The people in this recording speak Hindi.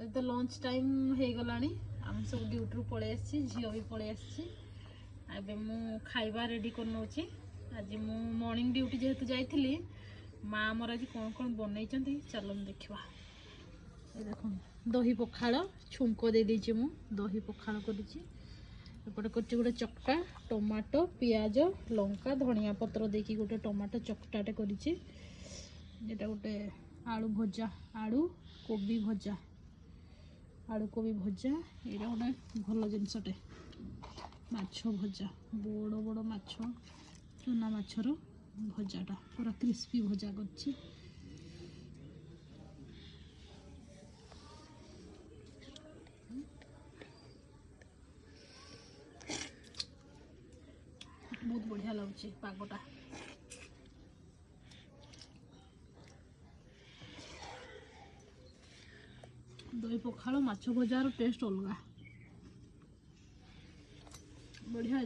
तो लंच टाइम हो गलानी आम सब ड्यूटी पलि आसी झील भी पलि आसी एबे मु खाइबा रेडी कर नौची। आज मु मॉर्निंग ड्यूटी जेहेतु जाइली माँ आमर आज कौन कौन बनई चलो देखा। देख दही पखाड़ छुंक दे देछि मु दही पखाड़ करूची एपटे करछि गोटे चकटा टमाटो पियाज लंका धनिया पत्र देकी गोटे टमाटो चकटाटे करिछि। एटा गोटे आलू भजा आलू कोबी भजा आलू कोबी भजा एटा गोटे भल जिनसटे माछ भजा बड़ बड़ माछ चूना माछर भजाटा पूरा क्रिस्पी भजा करछि। बहुत बढ़िया लगुच पागटा। दही पखाड़ माछ भजार टेस्ट अलग बढ़िया।